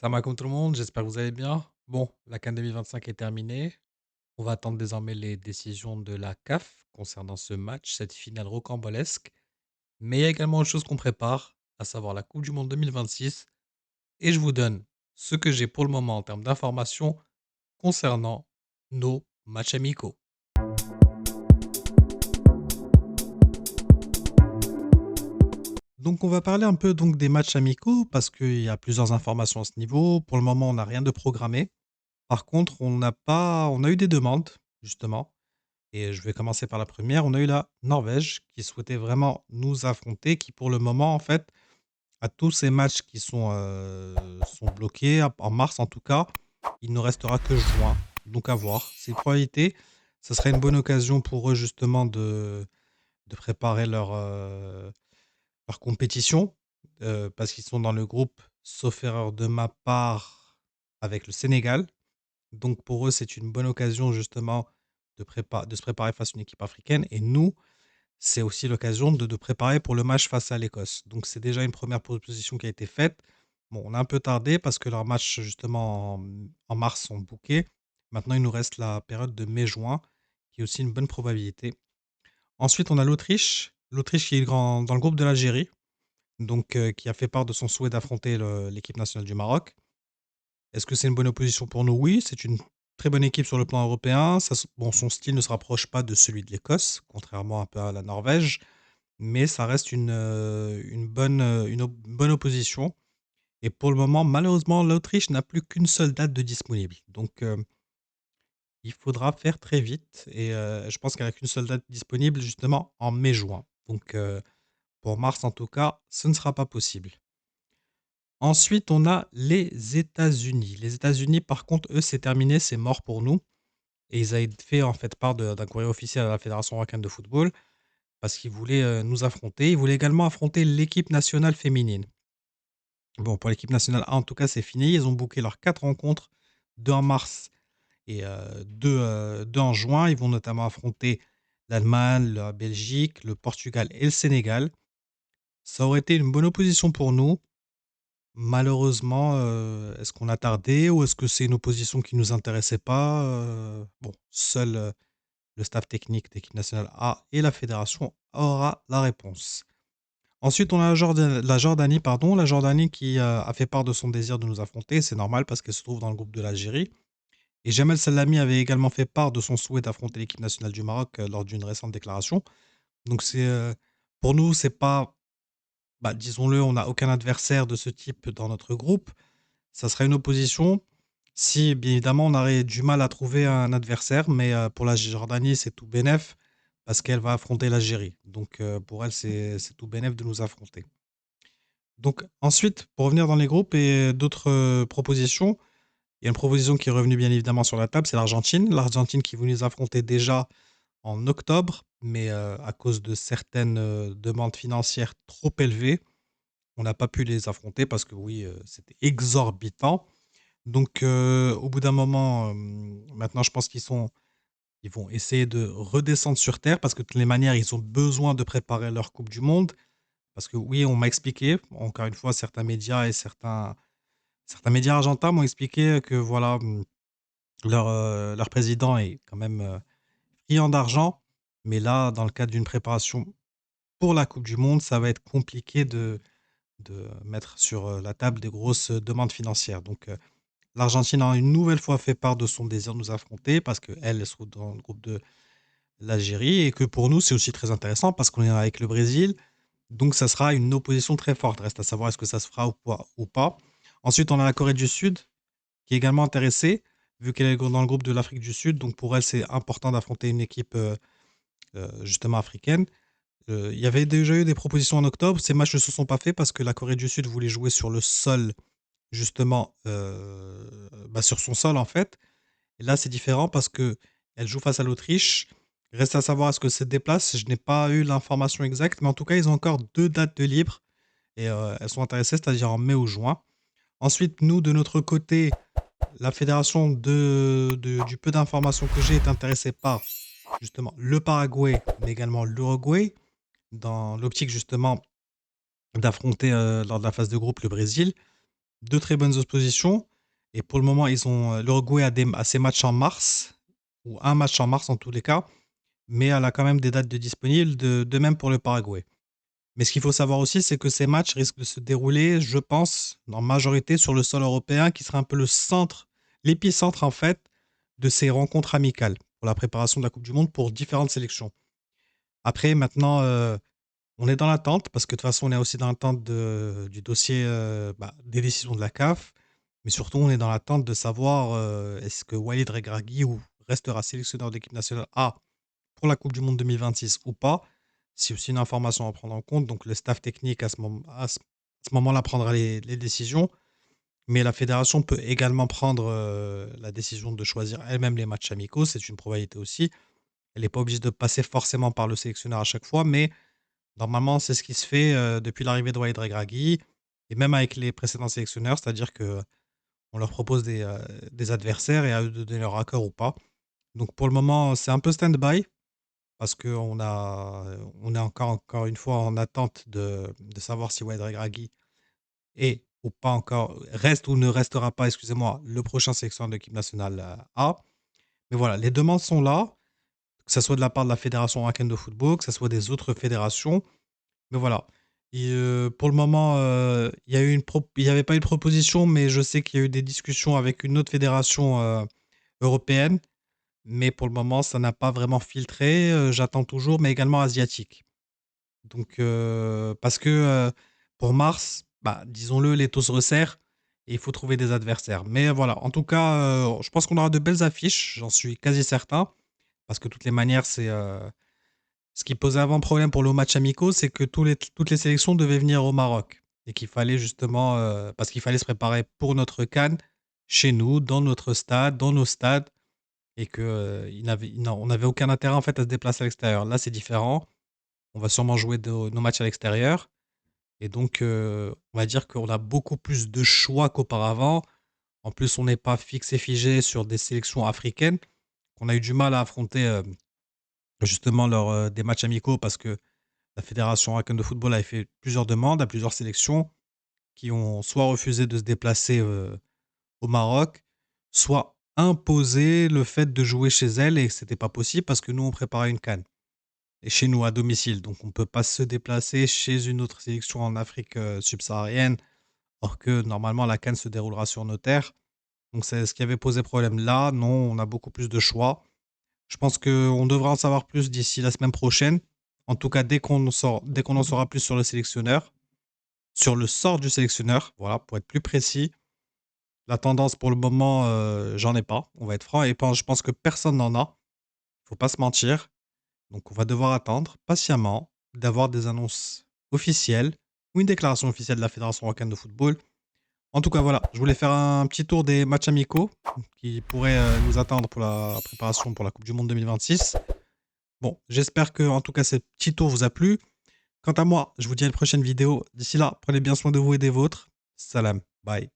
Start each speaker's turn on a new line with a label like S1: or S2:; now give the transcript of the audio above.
S1: Salam alaikum tout le monde, j'espère que vous allez bien. Bon, la CAN 2025 est terminée. On va attendre désormais les décisions de la CAF concernant ce match, cette finale rocambolesque. Mais il y a également autre chose qu'on prépare, à savoir la Coupe du Monde 2026. Et je vous donne ce que j'ai pour le moment en termes d'informations concernant nos matchs amicaux. Donc on va parler un peu donc des matchs amicaux parce qu'il y a plusieurs informations à ce niveau. Pour le moment, on n'a rien de programmé. Par contre, on a eu des demandes, justement. Et je vais commencer par la première. On a eu la Norvège qui souhaitait vraiment nous affronter, qui pour le moment, en fait, à tous ces matchs qui sont bloqués, en mars en tout cas, il ne restera que juin. Donc à voir. C'est une probabilité. Ce serait une bonne occasion pour eux justement de préparer leur compétition, parce qu'ils sont dans le groupe, sauf erreur de ma part, avec le Sénégal. Donc pour eux, c'est une bonne occasion justement de se préparer face à une équipe africaine. Et nous, c'est aussi l'occasion de préparer pour le match face à l'Écosse. Donc c'est déjà une première proposition qui a été faite. Bon, on a un peu tardé parce que leurs matchs justement en mars sont bookés. Maintenant, il nous reste la période de mai-juin, qui est aussi une bonne probabilité. Ensuite, on a l'Autriche. L'Autriche qui est dans le groupe de l'Algérie, donc qui a fait part de son souhait d'affronter l'équipe nationale du Maroc. Est-ce que c'est une bonne opposition pour nous? Oui, c'est une très bonne équipe sur le plan européen. Bon, son style ne se rapproche pas de celui de l'Écosse, contrairement un peu à la Norvège, mais ça reste une bonne opposition. Et pour le moment, malheureusement, l'Autriche n'a plus qu'une seule date de disponible. Donc, il faudra faire très vite. Et je pense qu'avec une seule date disponible, justement, en mai-juin. Donc, pour mars, en tout cas, ce ne sera pas possible. Ensuite, on a les États-Unis. Les États-Unis, par contre, eux, c'est terminé, c'est mort pour nous. Et ils avaient fait en fait part d'un courrier officiel à la Fédération marocaine de football parce qu'ils voulaient nous affronter. Ils voulaient également affronter l'équipe nationale féminine. Bon, pour l'équipe nationale A, en tout cas, c'est fini. Ils ont booké leurs 4 rencontres, deux en mars et deux en juin. Ils vont notamment affronter l'Allemagne, la Belgique, le Portugal et le Sénégal. Ça aurait été une bonne opposition pour nous. Malheureusement, est-ce qu'on a tardé ou est-ce que c'est une opposition qui nous intéressait pas? Bon, seul, le staff technique d'équipe nationale A et la fédération aura la réponse. Ensuite, on a la Jordanie, pardon, la Jordanie qui, a fait part de son désir de nous affronter. C'est normal parce qu'elle se trouve dans le groupe de l'Algérie et Jamel Selami avait également fait part de son souhait d'affronter l'équipe nationale du Maroc, lors d'une récente déclaration. Donc pour nous, c'est pas, bah, disons-le, on n'a aucun adversaire de ce type dans notre groupe. Ça serait une opposition si, bien évidemment, on aurait du mal à trouver un adversaire, mais pour la Jordanie, c'est tout bénef parce qu'elle va affronter l'Algérie. Donc pour elle, c'est tout bénef de nous affronter. Donc ensuite, pour revenir dans les groupes et d'autres propositions, il y a une proposition qui est revenue bien évidemment sur la table, c'est l'Argentine. L'Argentine qui voulait nous affronter déjà en octobre, mais à cause de certaines demandes financières trop élevées, on n'a pas pu les affronter parce que oui, c'était exorbitant. Donc, au bout d'un moment, maintenant, je pense ils vont essayer de redescendre sur terre parce que de toutes les manières, ils ont besoin de préparer leur coupe du monde. Parce que oui, on m'a expliqué, encore une fois, certains médias argentins m'ont expliqué que voilà, leur président est quand même, friand d'argent. Mais là, dans le cadre d'une préparation pour la coupe du monde, ça va être compliqué de mettre sur, la table des grosses, demandes financières. Donc, l'Argentine a une nouvelle fois fait part de son désir de nous affronter parce qu'elle, elle se trouve dans le groupe de l'Algérie et que pour nous, c'est aussi très intéressant parce qu'on est avec le Brésil. Donc, ça sera une opposition très forte. Reste à savoir est-ce que ça se fera ou pas. Ensuite, on a la Corée du Sud qui est également intéressée, vu qu'elle est dans le groupe de l'Afrique du Sud. Donc, pour elle, c'est important d'affronter une équipe justement africaine. Il y avait déjà eu des propositions en octobre. Ces matchs ne se sont pas faits parce que la Corée du Sud voulait jouer sur le sol, justement, bah, sur son sol en fait. Et là, c'est différent parce que elle joue face à l'Autriche. Reste à savoir est-ce que se déplace. Je n'ai pas eu l'information exacte, mais en tout cas, ils ont encore 2 dates de libre et elles sont intéressées, c'est-à-dire en mai ou juin. Ensuite, nous, de notre côté, la fédération du peu d'informations que j'ai est intéressée par justement le Paraguay, mais également l'Uruguay, dans l'optique justement d'affronter lors de la phase de groupe le Brésil. 2 très bonnes oppositions et pour le moment, ils ont, l'Uruguay a ses matchs en mars ou un match en mars en tous les cas, mais elle a quand même des dates de disponibles, de même pour le Paraguay. Mais ce qu'il faut savoir aussi, c'est que ces matchs risquent de se dérouler, je pense, en majorité sur le sol européen qui sera un peu le centre, l'épicentre en fait de ces rencontres amicales pour la préparation de la Coupe du monde pour différentes sélections. Après maintenant, on est dans l'attente parce que de toute façon, on est aussi dans l'attente du dossier, des décisions de la CAF, mais surtout on est dans l'attente de savoir, est-ce que Walid Regragui ou restera sélectionneur d'équipe nationale A pour la Coupe du monde 2026 ou pas. C'est aussi une information à prendre en compte. Donc le staff technique à ce moment-là prendra les décisions, mais la fédération peut également prendre la décision de choisir elle-même les matchs amicaux. C'est une probabilité aussi. Elle n'est pas obligée de passer forcément par le sélectionneur à chaque fois, mais normalement, c'est ce qui se fait depuis l'arrivée de Walid Regragui et même avec les précédents sélectionneurs, c'est-à-dire que on leur propose des adversaires et à eux de donner leur accord ou pas. Donc pour le moment, c'est un peu stand-by parce on est encore une fois en attente de savoir si Walid Regragui est ou pas encore, reste ou ne restera pas, excusez-moi, le prochain sélectionneur de l'équipe nationale A. Mais voilà, les demandes sont là, que ce soit de la part de la Fédération marocaine de football, que ce soit des autres fédérations. Mais voilà. Et pour le moment, il y avait pas eu de proposition, mais je sais qu'il y a eu des discussions avec une autre fédération européenne. Mais pour le moment, ça n'a pas vraiment filtré. J'attends toujours, mais également asiatique. Donc, parce que pour mars, disons-le, les taux se resserrent et il faut trouver des adversaires. Mais voilà, en tout cas, je pense qu'on aura de belles affiches, j'en suis quasi certain. Parce que de toutes les manières, ce qui posait avant problème pour le match amicaux, c'est que toutes les sélections devaient venir au Maroc. Et qu'il fallait justement, parce qu'il fallait se préparer pour notre CAN chez nous, dans notre stade, dans nos stades, et que on n'avait aucun intérêt en fait à se déplacer à l'extérieur. Là, c'est différent. On va sûrement jouer nos matchs à l'extérieur. Et donc, on va dire qu'on a beaucoup plus de choix qu'auparavant. En plus, on n'est pas fixe et figé sur des sélections africaines qu'on a eu du mal à affronter justement lors des matchs amicaux parce que la Fédération marocaine de football avait fait plusieurs demandes à plusieurs sélections qui ont soit refusé de se déplacer au Maroc, soit imposé le fait de jouer chez elles et c'était pas possible parce que nous, on préparait une CAN. Et chez nous, à domicile. Donc, on ne peut pas se déplacer chez une autre sélection en Afrique subsaharienne, or que normalement, la CAN se déroulera sur nos terres. Donc, c'est ce qui avait posé problème. Là, non, on a beaucoup plus de choix. Je pense qu'on devra en savoir plus d'ici la semaine prochaine. En tout cas, dès qu'on en saura plus sur le sélectionneur, sur le sort du sélectionneur, voilà, pour être plus précis. La tendance pour le moment, j'en ai pas, on va être franc, et je pense que personne n'en a. Il faut pas se mentir. Donc, on va devoir attendre patiemment d'avoir des annonces officielles ou une déclaration officielle de la Fédération marocaine de football. En tout cas, voilà, je voulais faire un petit tour des matchs amicaux qui pourraient nous attendre pour la préparation pour la Coupe du Monde 2026. Bon, j'espère que, en tout cas, ce petit tour vous a plu. Quant à moi, je vous dis à une prochaine vidéo. D'ici là, prenez bien soin de vous et des vôtres. Salam. Bye.